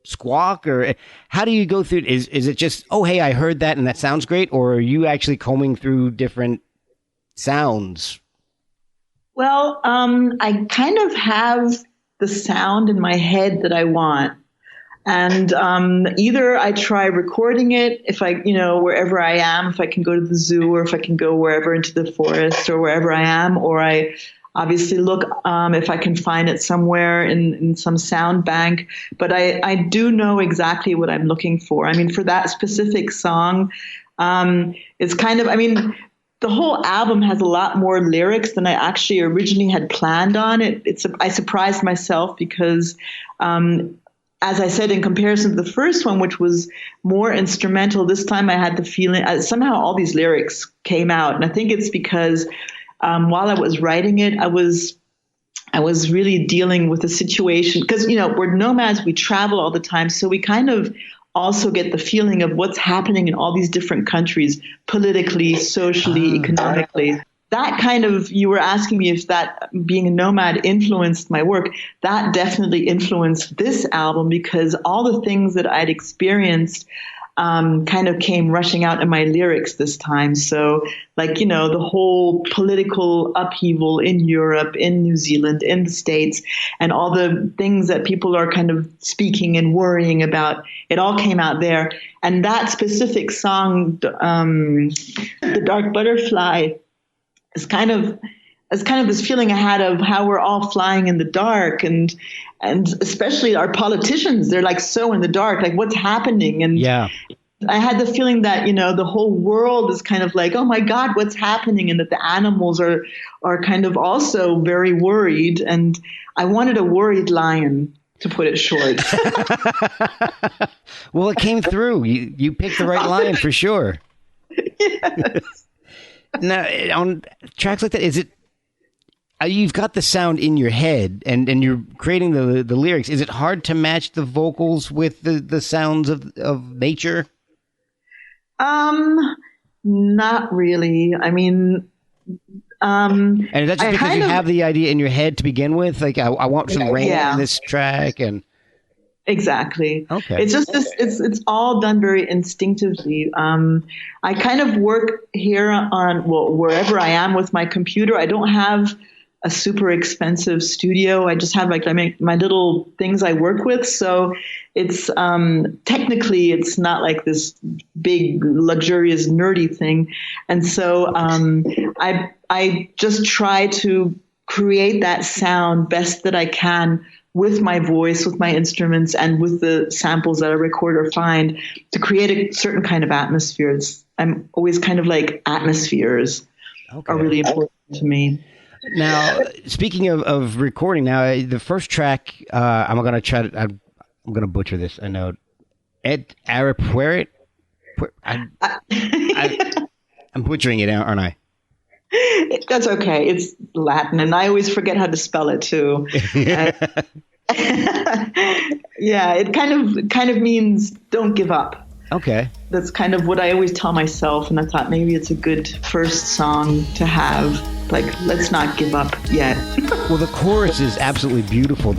squawk, or how do you go through? Is it just, oh, hey, I heard that and that sounds great? Or are you actually combing through different sounds? Well, I kind of have the sound in my head that I want. And either I try recording it if I, wherever I am, if I can go to the zoo or if I can go wherever into the forest or wherever I am, or I obviously look if I can find it somewhere in some sound bank. But I do know exactly what I'm looking for. I mean, for that specific song, it's kind of, the whole album has a lot more lyrics than I actually originally had planned on. I surprised myself because, as I said, in comparison to the first one, which was more instrumental, this time I had the feeling somehow all these lyrics came out. And I think it's because while I was writing it, I was really dealing with the situation because, we're nomads, we travel all the time. So we kind of also get the feeling of what's happening in all these different countries, politically, socially, economically. That kind of, you were asking me if that being a nomad influenced my work. That definitely influenced this album because all the things that I'd experienced kind of came rushing out in my lyrics this time. So like, the whole political upheaval in Europe, in New Zealand, in the States, and all the things that people are kind of speaking and worrying about, it all came out there. And that specific song, The Dark Butterfly, is kind of this feeling I had of how we're all flying in the dark, and especially our politicians, they're like so in the dark, like what's happening? And yeah, I had the feeling that, the whole world is kind of like, oh my God, what's happening? And that the animals are kind of also very worried. And I wanted a worried lion, to put it short. Well, it came through. You picked the right lion for sure. Yes. Now, on tracks like that, is it, you've got the sound in your head and you're creating the lyrics. Is it hard to match the vocals with the sounds of nature? Not really. And is that just because you have the idea in your head to begin with? Like, I want some rain in this track, and exactly. Okay. It's just it's all done very instinctively. I kind of work here wherever I am with my computer. I don't have a super expensive studio. I just have my little things I work with. So it's technically it's not like this big luxurious nerdy thing. And so I just try to create that sound best that I can with my voice, with my instruments, and with the samples that I record or find to create a certain kind of atmosphere. I'm always kind of like atmospheres are really important to me. Now, speaking of recording, now the first track, I'm going to butcher this. I know. Ed Arapueret. I'm butchering it, aren't I? That's okay. It's Latin, and I always forget how to spell it too. Yeah, it kind of means don't give up. Okay. That's kind of what I always tell myself, and I thought maybe it's a good first song to have. Like, let's not give up yet. Well, the chorus is absolutely beautiful.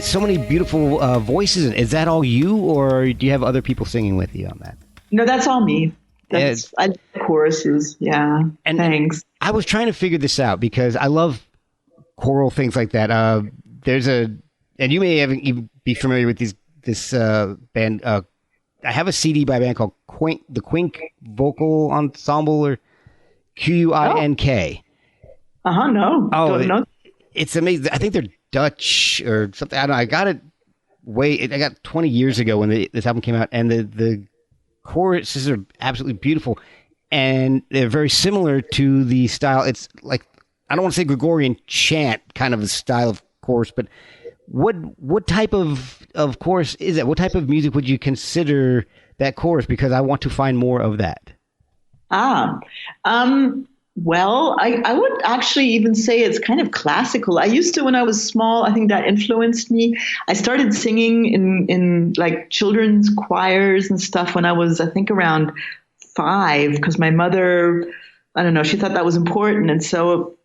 So many beautiful voices. Is that all you, or do you have other people singing with you on that? No, that's all me. I love choruses. Yeah. And Thanks. I was trying to figure this out because I love choral things like that. And you may even be familiar with this band. I have a CD by a band called the Quink Vocal Ensemble, or Quink. No. Oh, don't know. It's amazing. I think they're Dutch or something. I don't know. I got it I got 20 years ago when this album came out, and the choruses are absolutely beautiful, and they're very similar to the style. It's like, I don't want to say Gregorian chant kind of a style of chorus, but what type of chorus is that? What type of music would you consider that chorus? Because I want to find more of that. Well, I would actually even say it's kind of classical. I used to, when I was small, I think that influenced me. I started singing in like children's choirs and stuff when I was, I think, around 5, because my mother, I don't know, she thought that was important. And so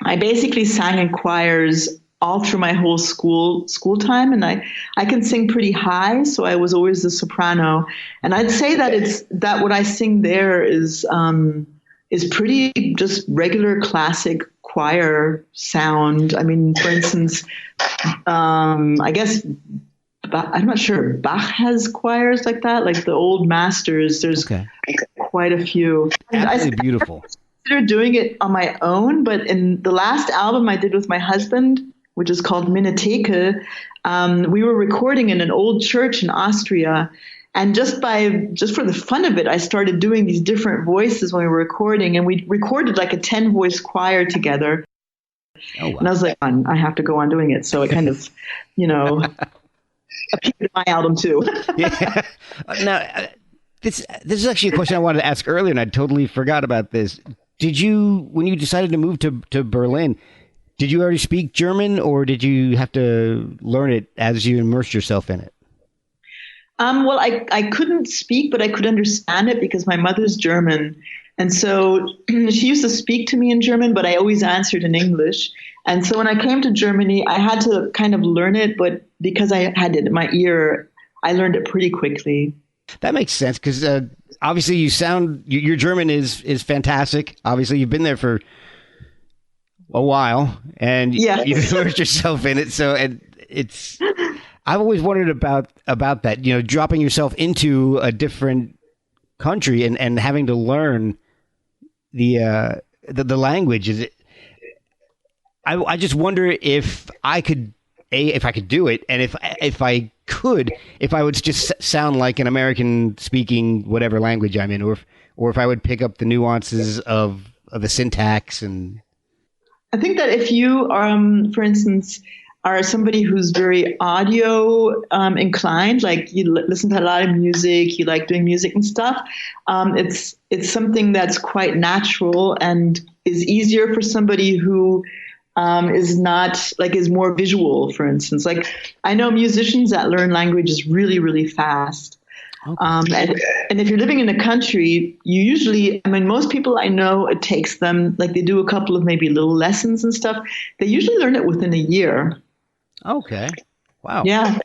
I basically sang in choirs all through my whole school time. And I can sing pretty high, so I was always the soprano. And I'd say that what I sing there is pretty just regular classic choir sound. I mean, for instance, I guess, I'm not sure, Bach has choirs like that, like the old masters. There's quite a few. Absolutely beautiful. I considered doing it on my own, but in the last album I did with my husband, which is called Minnetheke, we were recording in an old church in Austria. And just for the fun of it, I started doing these different voices when we were recording, and we recorded like a 10-voice choir together. Oh, wow. And I was like, I have to go on doing it. So it kind of, appeared in my album too. Yeah. Now, this is actually a question I wanted to ask earlier, and I totally forgot about this. Did you, when you decided to move to Berlin, did you already speak German, or did you have to learn it as you immersed yourself in it? Well, I couldn't speak, but I could understand it because my mother's German. And so she used to speak to me in German, but I always answered in English. And so when I came to Germany, I had to kind of learn it, but because I had it in my ear, I learned it pretty quickly. That makes sense, because obviously your German is fantastic. Obviously, you've been there for a while, and you've immersed yourself in it. So it's... I've always wondered about that, dropping yourself into a different country and having to learn the language. I just wonder if I could do it, and if I would just sound like an American speaking whatever language I'm in, or if I would pick up the nuances of the syntax. And I think that if you for instance, are somebody who's very audio inclined, like you listen to a lot of music, you like doing music and stuff, it's something that's quite natural and is easier for somebody who is not, like, is more visual, for instance. Like, I know musicians that learn languages really, really fast. Okay. And if you're living in a country, you usually, most people I know, it takes them, like, they do a couple of maybe little lessons and stuff. They usually learn it within a year. Okay. Wow. Yeah.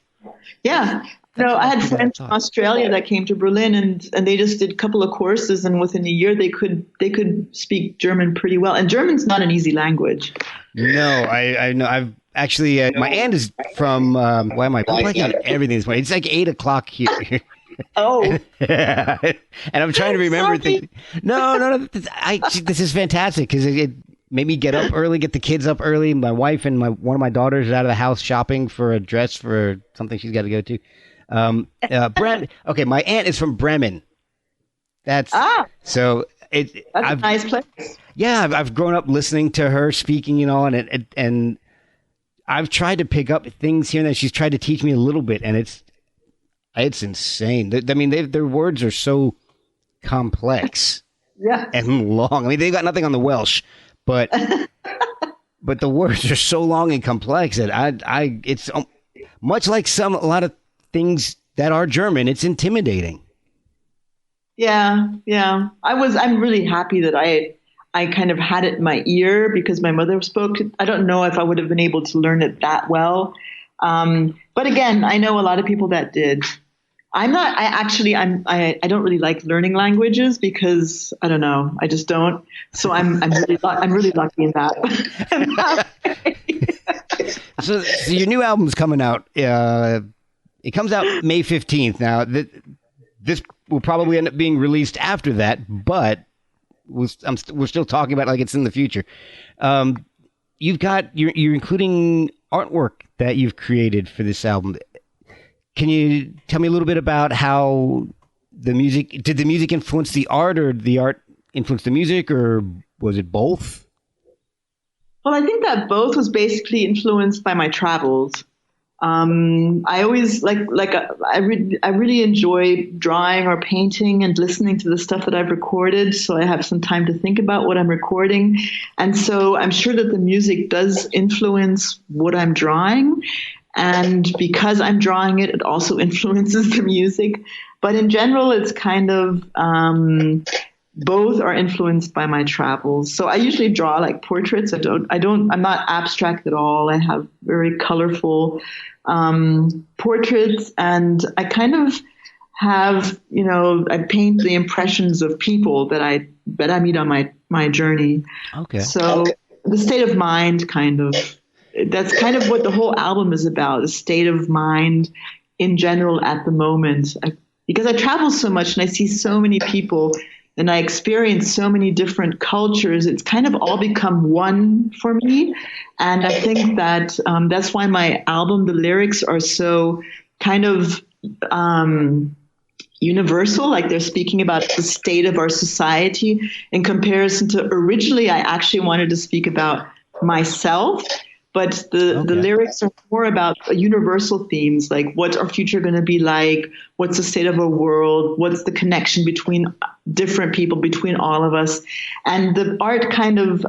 Yeah. No, I had friends from Australia that came to Berlin, and they just did a couple of courses, and within a year they could speak German pretty well. And German's not an easy language. No, I know. I've actually, my aunt is from, why am I blanking on everything this morning? It's like 8:00 here. Oh. And I'm trying to remember things. No. This is fantastic, because it made me get up early, get the kids up early. My wife and one of my daughters is out of the house shopping for a dress for something she's got to go to. Okay, my aunt is from Bremen. So that's a nice place. Yeah, I've grown up listening to her speaking, and I've tried to pick up things here and there. She's tried to teach me a little bit, and it's insane. Their words are so complex, and long. They've got nothing on the Welsh. But the words are so long and complex that it's much like a lot of things that are German. It's intimidating. Yeah. I'm really happy that I kind of had it in my ear because my mother spoke. I don't know if I would have been able to learn it that well. But again, I know a lot of people that did. I'm not. I actually. I don't really like learning languages because I don't know. I just don't. So I'm really lucky in that. So your new album's coming out. It comes out May 15th. Now, this will probably end up being released after that, but we're still talking about it like it's in the future. You're including artwork that you've created for this album. Can you tell me a little bit about how did the music influence the art, or the art influence the music, or was it both? Well, I think that both was basically influenced by my travels. I always I really enjoy drawing or painting and listening to the stuff that I've recorded. So I have some time to think about what I'm recording. And so I'm sure that the music does influence what I'm drawing. And because I'm drawing it, it also influences the music. But in general, it's kind of, both are influenced by my travels. So I usually draw like portraits. I'm not abstract at all. I have very colorful portraits, and I kind of have, I paint the impressions of people that I meet on my journey. Okay. So the state of mind that's kind of what the whole album is about, the state of mind in general at the moment. Because I travel so much and I see so many people and I experience so many different cultures, it's kind of all become one for me. And I think that that's why my album, the lyrics are so kind of universal, like they're speaking about the state of our society in comparison to originally I actually wanted to speak about myself. But the lyrics are more about universal themes, like what's our future going to be like? What's the state of our world? What's the connection between different people, between all of us? And the art kind of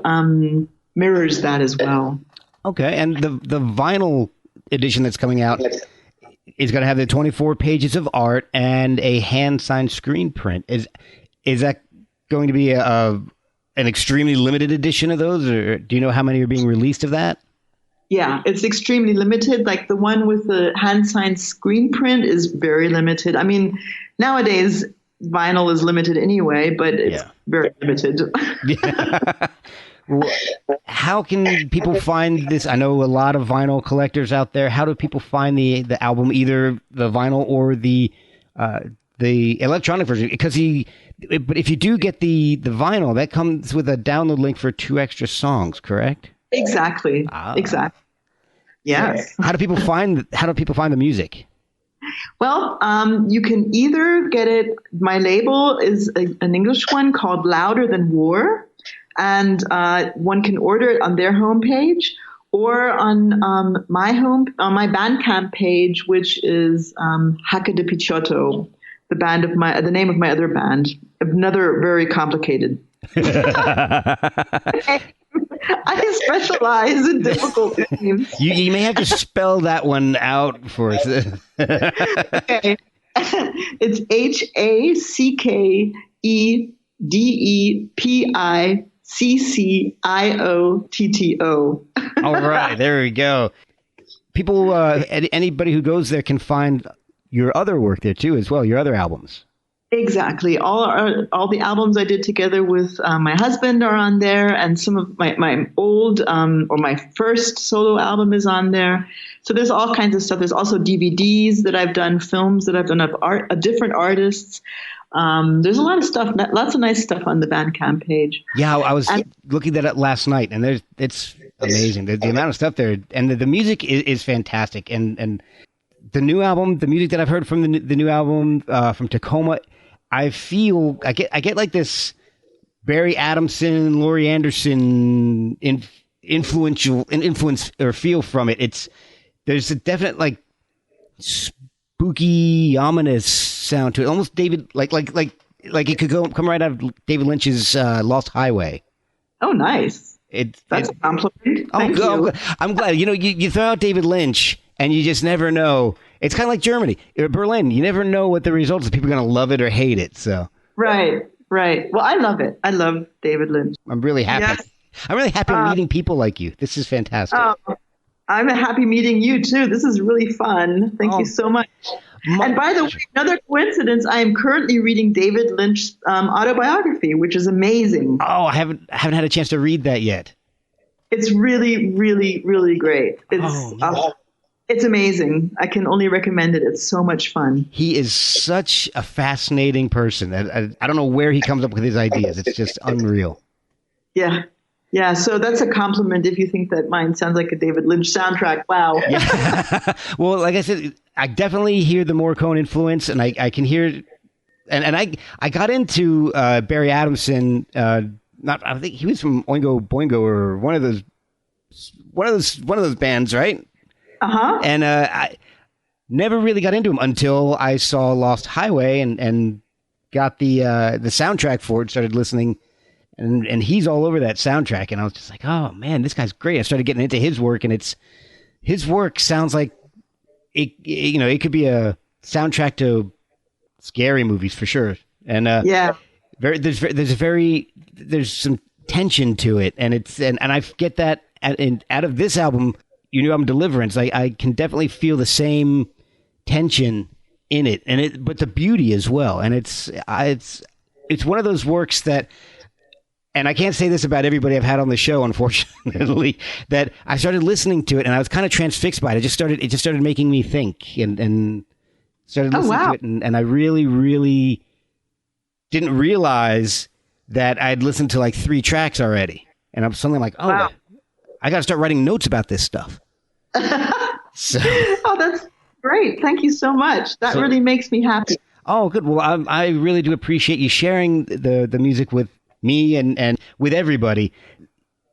mirrors that as well. Okay, and the vinyl edition that's coming out is going to have the 24 pages of art and a hand-signed screen print. Is that going to be an extremely limited edition of those, or do you know how many are being released of that? Yeah, it's extremely limited. Like the one with the hand-signed screen print is very limited. I mean, nowadays vinyl is limited anyway, but it's very limited. Yeah. How can people find this? I know a lot of vinyl collectors out there. How do people find the album, either the vinyl or the electronic version? But if you do get the vinyl, that comes with a download link for 2 extra songs, correct? Exactly. Exactly. Yes. So how do people find the music? Well, you can either get it. My label is an English one called Louder Than War, and one can order it on their homepage or on my Bandcamp page, which is Hacke de Picciotto, the name of my other band. Another very complicated. I specialize in difficult names. You may have to spell that one out for us. Okay. It's HACKEDEPICCIOTTO. All right, there we go. People, anybody who goes there can find your other work there too, as well. Your other albums. Exactly. All the albums I did together with my husband are on there, and some of my old or my first solo album is on there. So there's all kinds of stuff. There's also DVDs that I've done, films that I've done of different artists. There's a lot of stuff, lots of nice stuff on the Bandcamp page. Yeah, I was looking at it last night, and it's amazing. The amount of stuff there, and the music is fantastic. And the new album, the music that I've heard from the new album from Tacoma, I get like this Barry Adamson, Laurie Anderson influence or feel from it. There's a definite like spooky, ominous sound to it. Almost David like it could come right out of David Lynch's Lost Highway. Oh, nice. That's a compliment. Thank you. I'm glad. You throw out David Lynch and you just never know. It's kind of like Germany or Berlin. You never know what the results are. People are going to love it or hate it. So right. Well, I love it. I love David Lynch. I'm really happy. Yes. I'm really happy meeting people like you. This is fantastic. I'm happy meeting you too. This is really fun. Thank you so much. And by the way, another coincidence, I am currently reading David Lynch's autobiography, which is amazing. Oh, I haven't had a chance to read that yet. It's really, really, really great. It's amazing. I can only recommend it. It's so much fun. He is such a fascinating person. I don't know where he comes up with his ideas. It's just unreal. Yeah. Yeah, so that's a compliment if you think that mine sounds like a David Lynch soundtrack. Wow. Yeah. Well, like I said, I definitely hear the Morricone influence, and I can hear, and I got into Barry Adamson. I think he was from Oingo Boingo or one of those bands, right? Uh-huh. And I never really got into him until I saw Lost Highway and got the soundtrack for it. Started listening. And he's all over that soundtrack, and I was just like, oh man, this guy's great. I started getting into his work, and his work sounds like it could be a soundtrack to scary movies for sure. And there's some tension to it, and I get that out of this album, your new album Deliverance. I can definitely feel the same tension in it, but the beauty as well. And it's one of those works that. And I can't say this about everybody I've had on the show, unfortunately, that I started listening to it and I was kind of transfixed by it. It just started making me think and started listening to it. And I really, really didn't realize that I'd listened to like 3 tracks already. And I'm suddenly like, I got to start writing notes about this stuff. Oh, that's great. Thank you so much. That really makes me happy. Oh, good. Well, I really do appreciate you sharing the music with me and with everybody.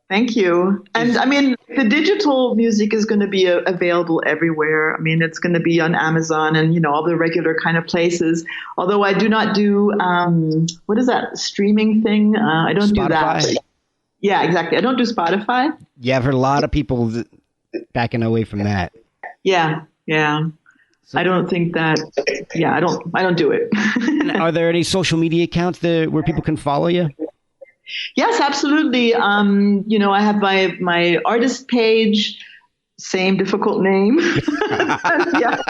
Thank you. And I mean, the digital music is going to be available everywhere. I mean, it's going to be on Amazon and, all the regular kind of places. Although I do not do, what is that streaming thing? I don't Spotify. do that. Yeah, exactly. I don't do Spotify. Yeah, I've heard a lot of people backing away from that. Yeah. So, I don't think that. Yeah, I don't do it. Are there any social media accounts where people can follow you? Yes, absolutely. I have my artist page, same difficult name. Yeah.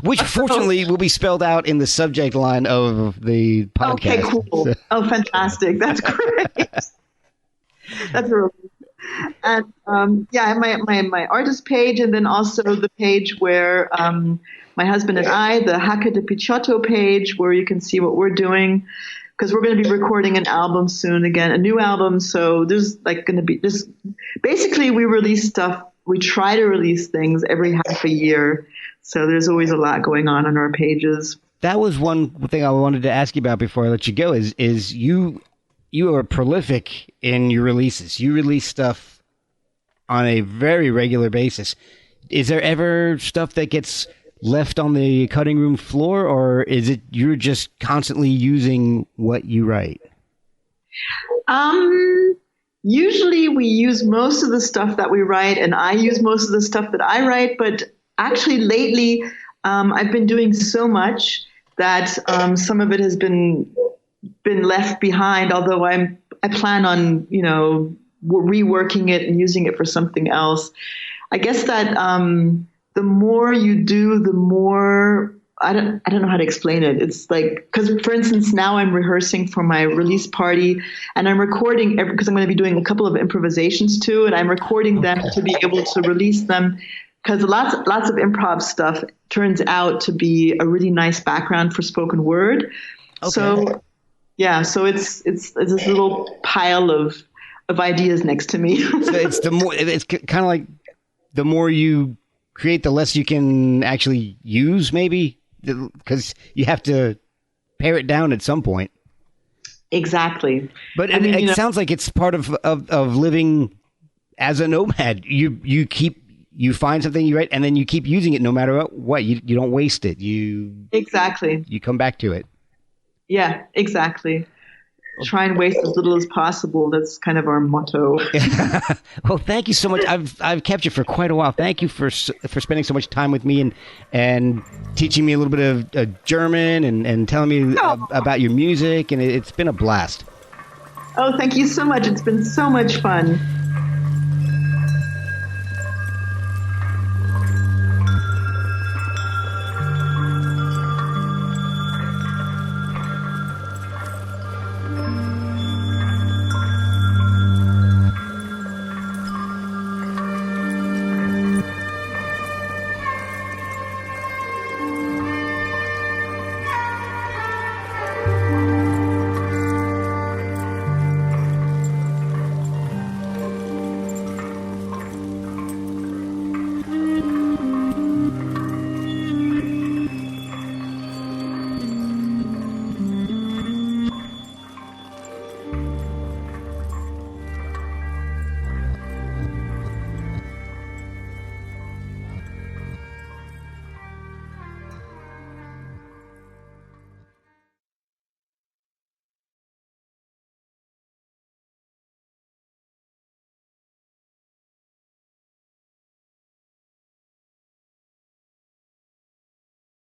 Which fortunately will be spelled out in the subject line of the podcast. Okay, cool. Oh, fantastic. That's great. That's really. And I have my artist page, and then also the page where my husband and I, the Hacke de Picciotto page, where you can see what we're doing. Because we're going to be recording an album soon again, a new album. So there's going to be this. Basically, we release stuff. We try to release things every half a year. So there's always a lot going on our pages. That was one thing I wanted to ask you about before I let you go. Is you are prolific in your releases. You release stuff on a very regular basis. Is there ever stuff that gets left on the cutting room floor, or is it you're just constantly using what you write? Usually we use most of the stuff that we write, and I use most of the stuff that I write, but actually lately I've been doing so much that some of it has been left behind, although I plan on reworking it and using it for something else. I guess that the more you do, the more I don't know how to explain it. It's like, because for instance, now I'm rehearsing for my release party, and I'm recording because I'm going to be doing a couple of improvisations too, and I'm recording them to be able to release them. Because lots of improv stuff turns out to be a really nice background for spoken word. Okay. So it's this little pile of ideas next to me. So it's kind of like the more you create, the less you can actually use, maybe, because you have to pare it down at some point. Exactly. But it sounds like it's part of living as a nomad. You find something you write, and then you keep using it no matter what. You don't waste it. Exactly. You come back to it. Yeah, exactly. Try and waste as little as possible. That's kind of our motto. Well, thank you so much. I've kept you for quite a while. Thank you for spending so much time with me and teaching me a little bit of German and telling me about your music. And it's been a blast. Oh, thank you so much. It's been so much fun.